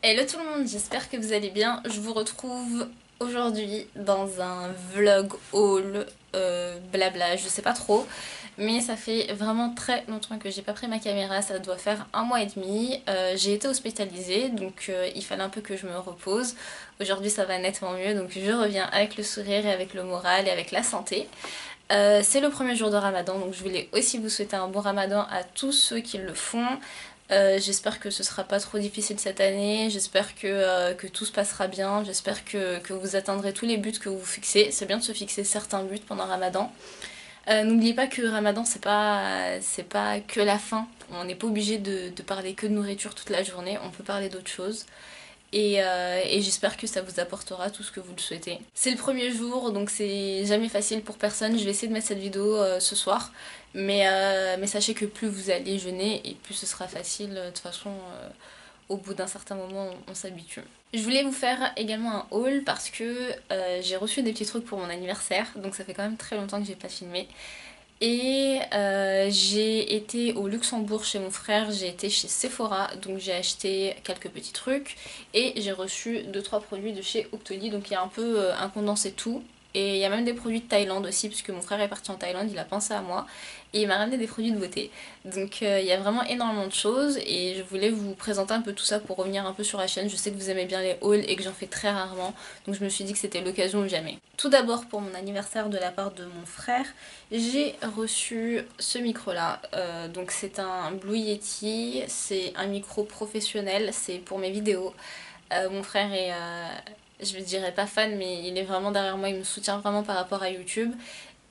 Hello tout le monde, j'espère que vous allez bien. Je vous retrouve aujourd'hui dans un vlog haul, blabla, je sais pas trop. Mais ça fait vraiment très longtemps que j'ai pas pris ma caméra, ça doit faire 1 mois et demi. J'ai été hospitalisée, donc il fallait un peu que je me repose. Aujourd'hui ça va nettement mieux, donc je reviens avec le sourire et avec le moral et avec la santé. C'est le premier jour de Ramadan, donc je voulais aussi vous souhaiter un bon Ramadan à tous ceux qui le font. J'espère que ce sera pas trop difficile cette année, j'espère que tout se passera bien, j'espère que vous atteindrez tous les buts que vous vous fixez. C'est bien de se fixer certains buts pendant Ramadan. N'oubliez pas que Ramadan c'est pas que la faim, on n'est pas obligé de parler que de nourriture toute la journée, on peut parler d'autres choses. Et j'espère que ça vous apportera tout ce que vous le souhaitez. C'est le premier jour, donc c'est jamais facile pour personne. Je vais essayer de mettre cette vidéo ce soir. Mais sachez que plus vous allez jeûner et plus ce sera facile. De toute façon, au bout d'un certain moment, on s'habitue. Je voulais vous faire également un haul parce que j'ai reçu des petits trucs pour mon anniversaire. Donc ça fait quand même très longtemps que j'ai pas filmé. Et j'ai été au Luxembourg chez mon frère, j'ai été chez Sephora, donc j'ai acheté quelques petits trucs et j'ai reçu 2-3 produits de chez Octoly, donc il y a un peu un condensé tout. Et il y a même des produits de Thaïlande aussi, puisque mon frère est parti en Thaïlande, il a pensé à moi. Et il m'a ramené des produits de beauté. Donc il y a vraiment énormément de choses et je voulais vous présenter un peu tout ça pour revenir un peu sur la chaîne. Je sais que vous aimez bien les hauls et que j'en fais très rarement. Donc je me suis dit que c'était l'occasion ou jamais. Tout d'abord pour mon anniversaire de la part de mon frère, j'ai reçu ce micro là. Donc c'est un Blue Yeti, c'est un micro professionnel, c'est pour mes vidéos. Mon frère est, je ne dirais pas fan, mais il est vraiment derrière moi, il me soutient vraiment par rapport à YouTube.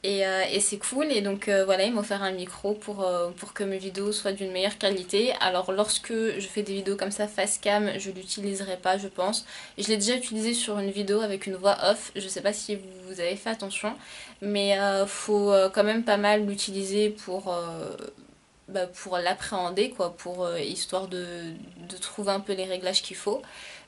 Et c'est cool, et donc voilà, il m'a offert un micro pour que mes vidéos soient d'une meilleure qualité. Alors lorsque je fais des vidéos comme ça face cam, je l'utiliserai pas, je pense. Je l'ai déjà utilisé sur une vidéo avec une voix off, je sais pas si vous avez fait attention, mais faut quand même pas mal l'utiliser pour l'appréhender, quoi, histoire de trouver un peu les réglages qu'il faut.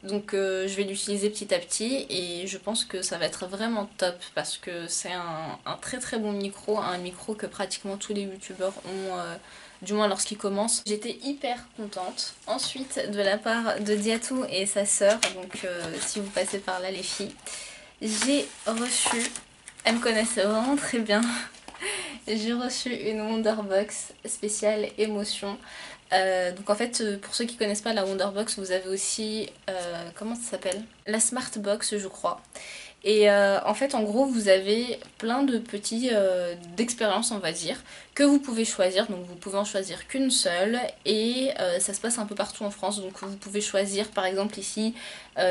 Donc je vais l'utiliser petit à petit et je pense que ça va être vraiment top parce que c'est un très très bon micro, un micro que pratiquement tous les youtubeurs ont, du moins lorsqu'ils commencent. J'étais hyper contente. Ensuite, de la part de Diatou et sa sœur, donc si vous passez par là les filles, j'ai reçu, elles me connaissent vraiment très bien, j'ai reçu une Wonderbox spéciale émotion. Donc en fait, pour ceux qui connaissent pas la Wonderbox, vous avez aussi, comment ça s'appelle? La Smartbox, je crois. Et en fait, en gros, vous avez plein de petits d'expériences, on va dire, que vous pouvez choisir. Donc vous pouvez en choisir qu'une seule et ça se passe un peu partout en France. Donc vous pouvez choisir, par exemple ici,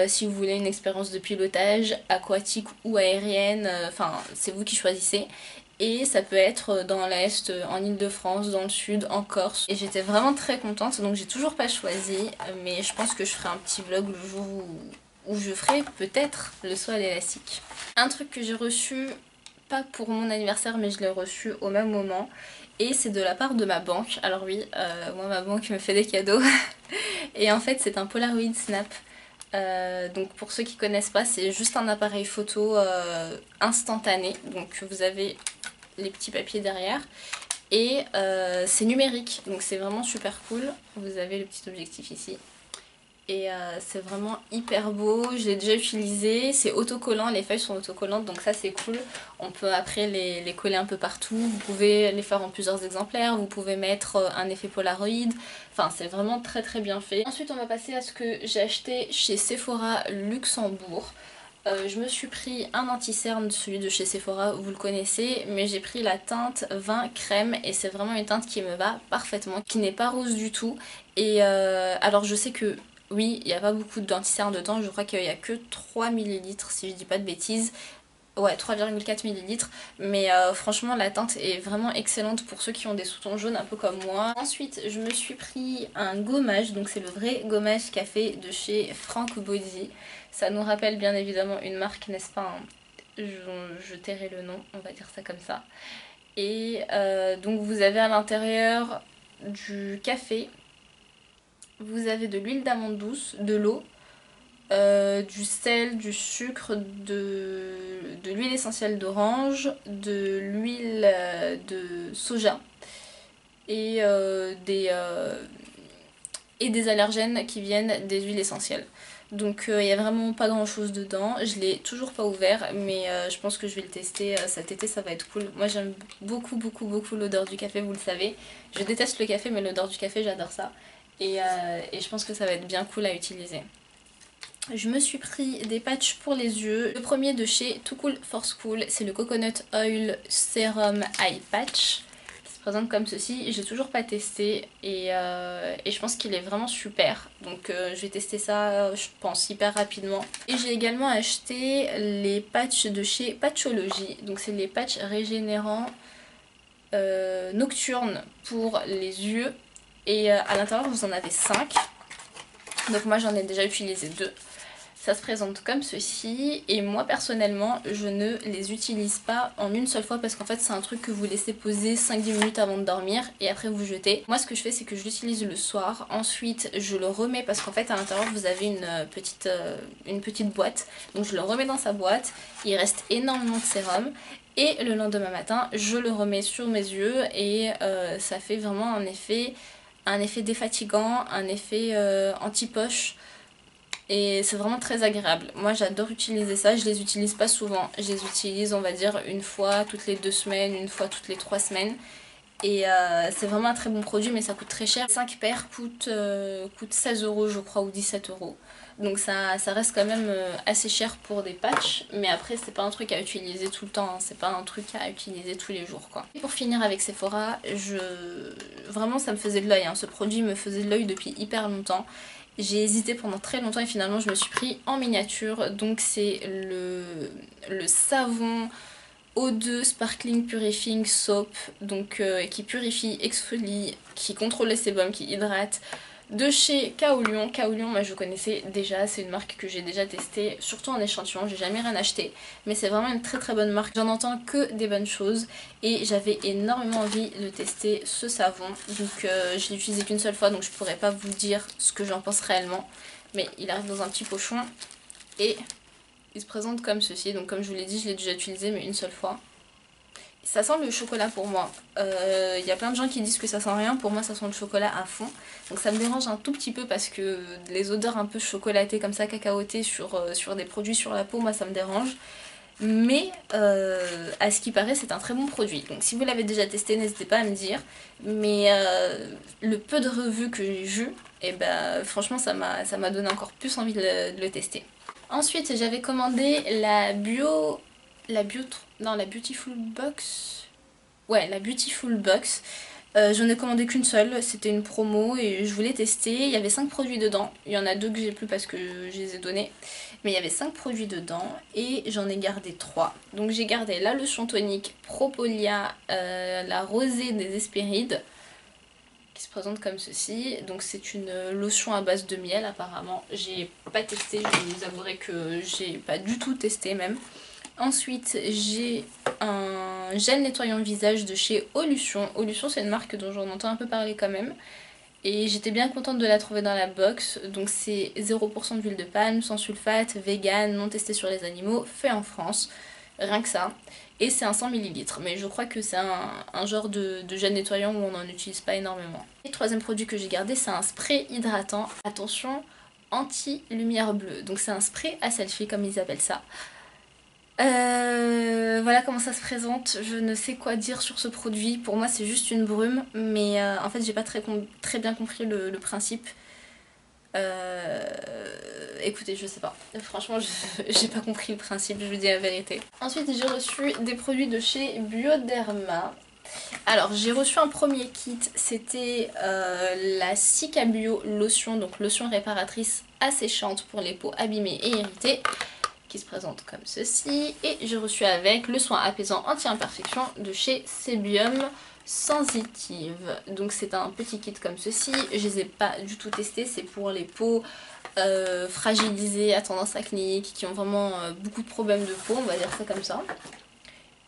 si vous voulez une expérience de pilotage aquatique ou aérienne. Enfin, c'est vous qui choisissez. Et ça peut être dans l'Est, en Île-de-France, dans le Sud, en Corse. Et j'étais vraiment très contente, donc j'ai toujours pas choisi, mais je pense que je ferai un petit vlog le jour où je ferai peut-être le saut à l'élastique. Un truc que j'ai reçu, pas pour mon anniversaire, mais je l'ai reçu au même moment, et c'est de la part de ma banque. Alors oui, moi ma banque me fait des cadeaux, et en fait c'est un Polaroid Snap. Donc pour ceux qui connaissent pas, c'est juste un appareil photo instantané, donc vous avez les petits papiers derrière et c'est numérique, donc c'est vraiment super cool. Vous avez le petit objectif ici et c'est vraiment hyper beau. Je l'ai déjà utilisé, c'est autocollant, les feuilles sont autocollantes, donc ça c'est cool. On peut après les coller un peu partout, vous pouvez les faire en plusieurs exemplaires, vous pouvez mettre un effet Polaroid, enfin c'est vraiment très très bien fait. Ensuite on va passer à ce que j'ai acheté chez Sephora Luxembourg. Je me suis pris un anti-cerne, celui de chez Sephora, vous le connaissez, mais j'ai pris la teinte vin crème et c'est vraiment une teinte qui me va parfaitement, qui n'est pas rose du tout. Et alors je sais que oui, il n'y a pas beaucoup d'anti-cerne dedans, je crois qu'il n'y a que 3 millilitres si je dis pas de bêtises. Ouais, 3,4 millilitres, mais franchement la teinte est vraiment excellente pour ceux qui ont des sous-tons jaunes un peu comme moi. Ensuite je me suis pris un gommage, donc c'est le vrai gommage café de chez Frank Body. Ça nous rappelle bien évidemment une marque, n'est-ce pas, hein. Je tairai le nom, on va dire ça comme ça. Et donc vous avez à l'intérieur du café, vous avez de l'huile d'amande douce, de l'eau, du sel, du sucre, de l'huile essentielle d'orange, de l'huile de soja et et des allergènes qui viennent des huiles essentielles. Donc il n'y a vraiment pas grand chose dedans, je l'ai toujours pas ouvert mais je pense que je vais le tester cet été, ça va être cool. Moi j'aime beaucoup l'odeur du café, vous le savez. Je déteste le café mais l'odeur du café j'adore ça et je pense que ça va être bien cool à utiliser. Je me suis pris des patchs pour les yeux. Le premier de chez Too Cool for School, c'est le Coconut Oil Serum Eye Patch. Qui se présente comme ceci. J'ai toujours pas testé et je pense qu'il est vraiment super. Donc je vais tester ça, je pense, hyper rapidement. Et j'ai également acheté les patchs de chez Patchology. Donc c'est les patchs régénérants nocturnes pour les yeux. Et à l'intérieur vous en avez 5. Donc moi j'en ai déjà utilisé 2. Ça se présente comme ceci et moi personnellement je ne les utilise pas en une seule fois parce qu'en fait c'est un truc que vous laissez poser 5-10 minutes avant de dormir et après vous jetez. Moi ce que je fais c'est que je l'utilise le soir, ensuite je le remets parce qu'en fait à l'intérieur vous avez une petite boîte, donc je le remets dans sa boîte, il reste énormément de sérum et le lendemain matin je le remets sur mes yeux et ça fait vraiment un effet défatigant, un effet anti-poche. Et c'est vraiment très agréable. Moi j'adore utiliser ça, je les utilise pas souvent. Je les utilise on va dire une fois toutes les 2 semaines, une fois toutes les 3 semaines. Et c'est vraiment un très bon produit mais ça coûte très cher. 5 paires coûtent 16 € je crois ou 17 €. Donc ça reste quand même assez cher pour des patchs. Mais après c'est pas un truc à utiliser tout le temps, hein. C'est pas un truc à utiliser tous les jours quoi. Et pour finir avec Sephora, vraiment ça me faisait de l'œil, hein. Ce produit me faisait de l'œil depuis hyper longtemps. J'ai hésité pendant très longtemps et finalement je me suis pris en miniature. Donc c'est le savon O2 Sparkling Purifying Soap, donc qui purifie, exfolie, qui contrôle les sébums, qui hydrate, de chez Kaolion. Kaolion, moi je connaissais déjà, c'est une marque que j'ai déjà testée, surtout en échantillon, j'ai jamais rien acheté, mais c'est vraiment une très bonne marque. J'en entends que des bonnes choses et j'avais énormément envie de tester ce savon. Donc je l'ai utilisé qu'une seule fois, donc je pourrais pas vous dire ce que j'en pense réellement, mais il arrive dans un petit pochon et il se présente comme ceci. Donc comme je vous l'ai dit, je l'ai déjà utilisé mais une seule fois. Ça sent le chocolat pour moi. Y a plein de gens qui disent que ça sent rien, pour moi ça sent le chocolat à fond. Donc ça me dérange un tout petit peu parce que les odeurs un peu chocolatées comme ça, cacaotées sur des produits sur la peau, moi ça me dérange. Mais à ce qui paraît c'est un très bon produit. Donc si vous l'avez déjà testé n'hésitez pas à me dire. Mais le peu de revues que j'ai vues, et ben franchement ça m'a donné encore plus envie de le tester. Ensuite j'avais commandé la Beautiful Box. Ouais, la Beautiful Box. J'en ai commandé qu'une seule, c'était une promo et je voulais tester. Il y avait 5 produits dedans. Il y en a 2 que j'ai plus parce que je les ai donnés. Mais il y avait 5 produits dedans et j'en ai gardé 3. Donc j'ai gardé la lotion tonique Propolia, la rosée des Hespérides, qui se présente comme ceci. Donc c'est une lotion à base de miel apparemment. J'ai pas testé, je vous avouerai que j'ai pas du tout testé même. Ensuite j'ai un gel nettoyant visage de chez Olution. Olution c'est une marque dont j'en entends un peu parler quand même. Et j'étais bien contente de la trouver dans la box. Donc c'est 0% d'huile de palme, sans sulfate, vegan, non testé sur les animaux, fait en France. Rien que ça. Et c'est un 100 ml. Mais je crois que c'est un genre de gel nettoyant où on n'en utilise pas énormément. Et le troisième produit que j'ai gardé c'est un spray hydratant. Attention, anti-lumière bleue. Donc c'est un spray à selfie comme ils appellent ça. Voilà comment ça se présente. Je ne sais quoi dire sur ce produit. Pour moi c'est juste une brume, mais en fait j'ai pas très bien compris le principe. Écoutez, je sais pas. Franchement j'ai pas compris le principe, je vous dis la vérité. Ensuite j'ai reçu des produits de chez Bioderma. Alors j'ai reçu un premier kit, c'était la Cicabio lotion, donc lotion réparatrice asséchante pour les peaux abîmées et irritées, qui se présente comme ceci. Et j'ai reçu avec le soin apaisant anti-imperfection de chez Sebium Sensitive. Donc c'est un petit kit comme ceci. Je les ai pas du tout testés, c'est pour les peaux fragilisées, à tendance acnéique, qui ont vraiment beaucoup de problèmes de peau, on va dire ça comme ça.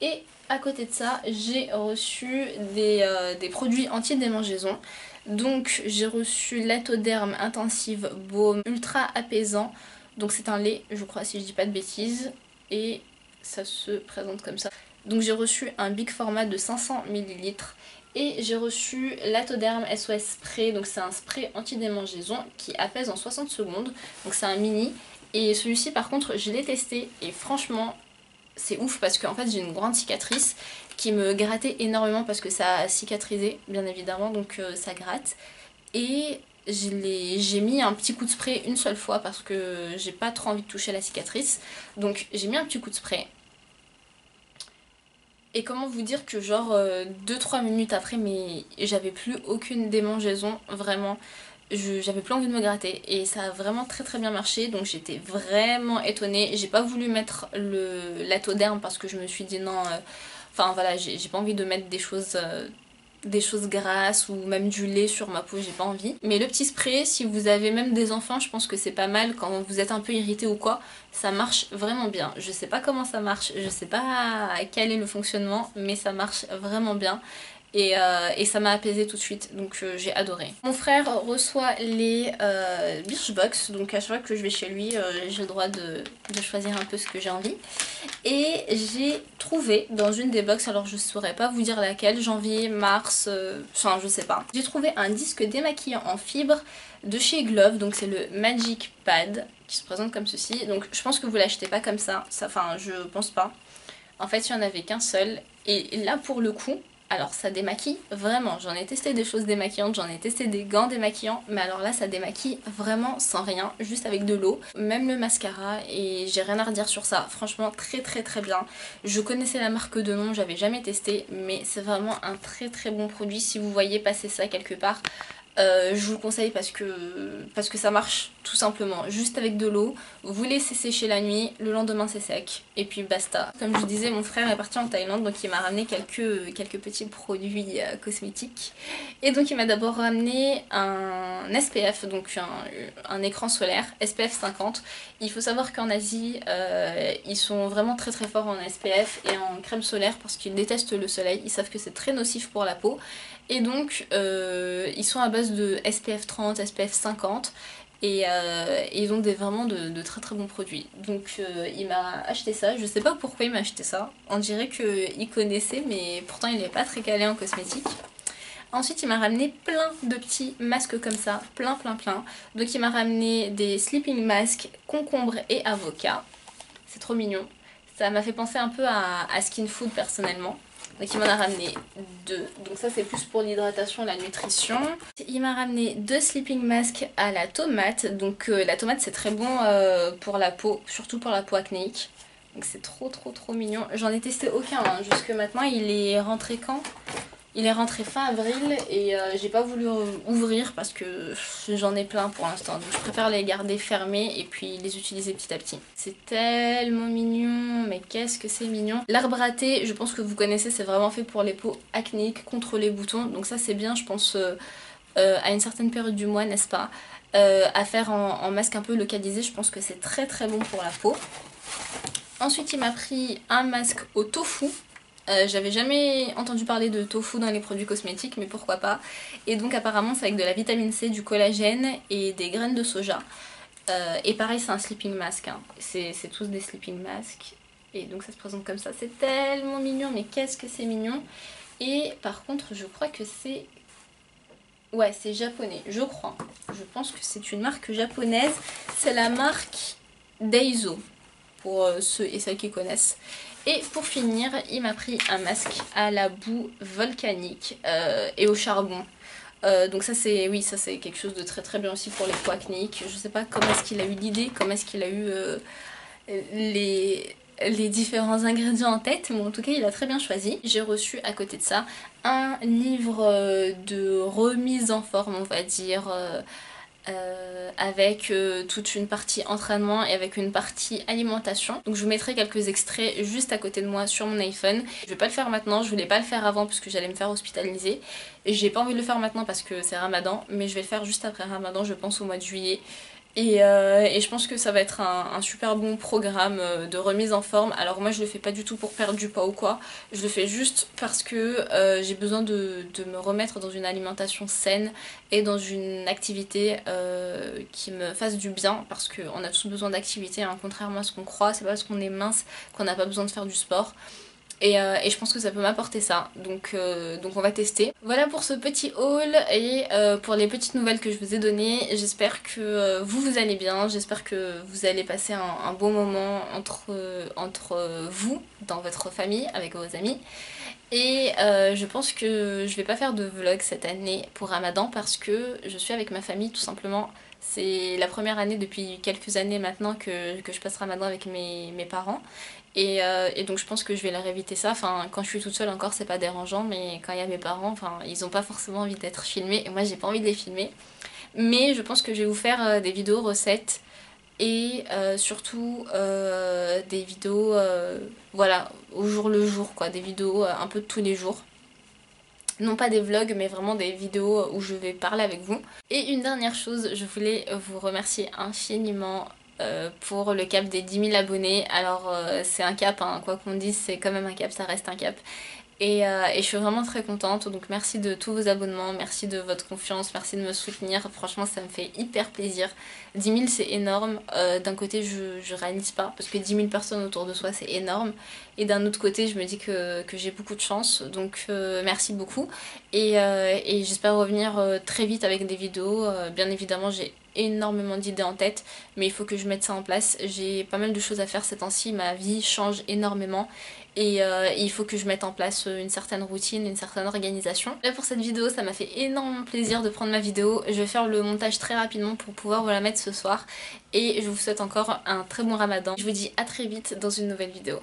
Et à côté de ça, j'ai reçu des produits anti-démangeaison. Donc j'ai reçu l'Atoderm Intensive Baume Ultra Apaisant. Donc c'est un lait, je crois, si je dis pas de bêtises. Et ça se présente comme ça. Donc j'ai reçu un big format de 500 ml. Et j'ai reçu l'Atoderm SOS Spray, donc c'est un spray anti-démangeaison qui apaise en 60 secondes, donc c'est un mini. Et celui-ci par contre je l'ai testé et franchement c'est ouf parce qu'en fait j'ai une grande cicatrice qui me grattait énormément parce que ça a cicatrisé bien évidemment, donc ça gratte. Et j'ai mis un petit coup de spray une seule fois parce que j'ai pas trop envie de toucher la cicatrice. Donc j'ai mis un petit coup de spray. Et comment vous dire que genre 2-3 minutes après, mais j'avais plus aucune démangeaison, vraiment. J'avais plus envie de me gratter et ça a vraiment très très bien marché, donc j'étais vraiment étonnée. J'ai pas voulu mettre l'atoderme parce que je me suis dit non, enfin voilà, j'ai pas envie de mettre des choses grasses ou même du lait sur ma peau, j'ai pas envie. Mais le petit spray, si vous avez même des enfants, je pense que c'est pas mal quand vous êtes un peu irrité ou quoi, ça marche vraiment bien. Je sais pas comment ça marche, je sais pas quel est le fonctionnement, mais ça marche vraiment bien. Et ça m'a apaisé tout de suite, donc j'ai adoré. Mon frère reçoit les Birchbox, donc à chaque fois que je vais chez lui, j'ai le droit de choisir un peu ce que j'ai envie. Et j'ai trouvé dans une des box, alors je saurais pas vous dire laquelle, janvier, mars, enfin je sais pas. J'ai trouvé un disque démaquillant en fibre de chez Glove, donc c'est le Magic Pad qui se présente comme ceci. Donc je pense que vous l'achetez pas comme ça, enfin je pense pas. En fait il y en avait qu'un seul, et là pour le coup, alors ça démaquille vraiment, j'en ai testé des choses démaquillantes, j'en ai testé des gants démaquillants, mais alors là ça démaquille vraiment sans rien, juste avec de l'eau, même le mascara, et j'ai rien à redire sur ça, franchement très très très bien. Je connaissais la marque de nom, j'avais jamais testé, mais c'est vraiment un très très bon produit. Si vous voyez passer ça quelque part, je vous le conseille parce que ça marche tout simplement. Juste avec de l'eau, vous laissez sécher la nuit, le lendemain c'est sec et puis basta. Comme je vous disais, mon frère est parti en Thaïlande, donc il m'a ramené quelques petits produits cosmétiques. Et donc il m'a d'abord ramené un SPF, donc un écran solaire SPF 50. Il faut savoir qu'en Asie, ils sont vraiment très très forts en SPF et en crème solaire parce qu'ils détestent le soleil, ils savent que c'est très nocif pour la peau. Et donc ils sont à base de SPF 30, SPF 50 et ils ont vraiment de très très bons produits. Donc il m'a acheté ça, je sais pas pourquoi il m'a acheté ça, on dirait qu'il connaissait mais pourtant il n'est pas très calé en cosmétique. Ensuite il m'a ramené plein de petits masques comme ça, plein. Donc il m'a ramené des sleeping masks concombre et avocat, c'est trop mignon. Ça m'a fait penser un peu à Skin Food personnellement. Donc il m'en a ramené deux, donc ça c'est plus pour l'hydratation, la nutrition. Il m'a ramené deux sleeping masks à la tomate, donc la tomate c'est très bon pour la peau, surtout pour la peau acnéique. Donc c'est trop mignon. J'en ai testé aucun hein, jusque maintenant. Il est rentré quand? Il est rentré fin avril et j'ai pas voulu ouvrir parce que j'en ai plein pour l'instant. Donc je préfère les garder fermés et puis les utiliser petit à petit. C'est tellement mignon, mais qu'est-ce que c'est mignon. L'arbre à thé, je pense que vous connaissez, c'est vraiment fait pour les peaux acnéiques, contre les boutons. Donc ça c'est bien, je pense, à une certaine période du mois, n'est-ce pas, à faire en masque un peu localisé. Je pense que c'est très bon pour la peau. Ensuite il m'a pris un masque au tofu. J'avais jamais entendu parler de tofu dans les produits cosmétiques, mais pourquoi pas. Et donc apparemment c'est avec de la vitamine C, du collagène et des graines de soja. Et pareil c'est un sleeping mask, hein. C'est tous des sleeping masks. Et donc ça se présente comme ça, c'est tellement mignon, mais qu'est-ce que c'est mignon. Et par contre je crois que c'est... Ouais, c'est japonais, je crois. Je pense que c'est une marque japonaise. C'est la marque Daiso, pour ceux et celles qui connaissent. Et pour finir, il m'a pris un masque à la boue volcanique et au charbon. Donc ça c'est, oui, ça c'est quelque chose de très bien aussi pour les peaux acnéiques. Je sais pas comment est-ce qu'il a eu l'idée, comment est-ce qu'il a eu les différents ingrédients en tête, mais en tout cas il a très bien choisi. J'ai reçu à côté de ça un livre de remise en forme, on va dire, avec toute une partie entraînement et avec une partie alimentation. Donc je vous mettrai quelques extraits juste à côté de moi sur mon iPhone. Je vais pas le faire maintenant, je voulais pas le faire avant parce que j'allais me faire hospitaliser. Et j'ai pas envie de le faire maintenant parce que c'est Ramadan, mais je vais le faire juste après Ramadan, je pense au mois de juillet. Et je pense que ça va être un super bon programme de remise en forme. Alors moi je le fais pas du tout pour perdre du poids ou quoi, je le fais juste parce que j'ai besoin de me remettre dans une alimentation saine et dans une activité qui me fasse du bien, parce qu'on a tous besoin d'activité, hein, contrairement à ce qu'on croit. C'est pas parce qu'on est mince qu'on n'a pas besoin de faire du sport. Et je pense que ça peut m'apporter ça, donc on va tester. Voilà pour ce petit haul et pour les petites nouvelles que je vous ai données. J'espère que vous allez bien, j'espère que vous allez passer un bon moment entre vous, dans votre famille, avec vos amis. Et je pense que je vais pas faire de vlog cette année pour Ramadan parce que je suis avec ma famille tout simplement. C'est la première année depuis quelques années maintenant que je passe Ramadan avec mes parents. Et donc je pense que je vais leur éviter ça. Enfin, quand je suis toute seule encore c'est pas dérangeant, mais quand il y a mes parents, enfin, ils ont pas forcément envie d'être filmés et moi j'ai pas envie de les filmer. Mais je pense que je vais vous faire des vidéos recettes et surtout des vidéos voilà, au jour le jour quoi, des vidéos un peu de tous les jours. Non pas des vlogs mais vraiment des vidéos où je vais parler avec vous. Et une dernière chose, je voulais vous remercier infiniment pour le cap des 10 000 abonnés. Alors c'est un cap, hein, quoi qu'on dise c'est quand même un cap, ça reste un cap. Et je suis vraiment très contente, donc merci de tous vos abonnements, merci de votre confiance, merci de me soutenir, franchement ça me fait hyper plaisir. 10 000 c'est énorme, d'un côté je réalise pas, parce que 10 000 personnes autour de soi c'est énorme, et d'un autre côté je me dis que j'ai beaucoup de chance, donc merci beaucoup. Et j'espère revenir très vite avec des vidéos, bien évidemment j'ai énormément d'idées en tête, mais il faut que je mette ça en place. J'ai pas mal de choses à faire ces temps-ci, ma vie change énormément et il faut que je mette en place une certaine routine, une certaine organisation. Là pour cette vidéo ça m'a fait énormément plaisir de prendre ma vidéo, je vais faire le montage très rapidement pour pouvoir vous la mettre ce soir et je vous souhaite encore un très bon ramadan. Je vous dis à très vite dans une nouvelle vidéo.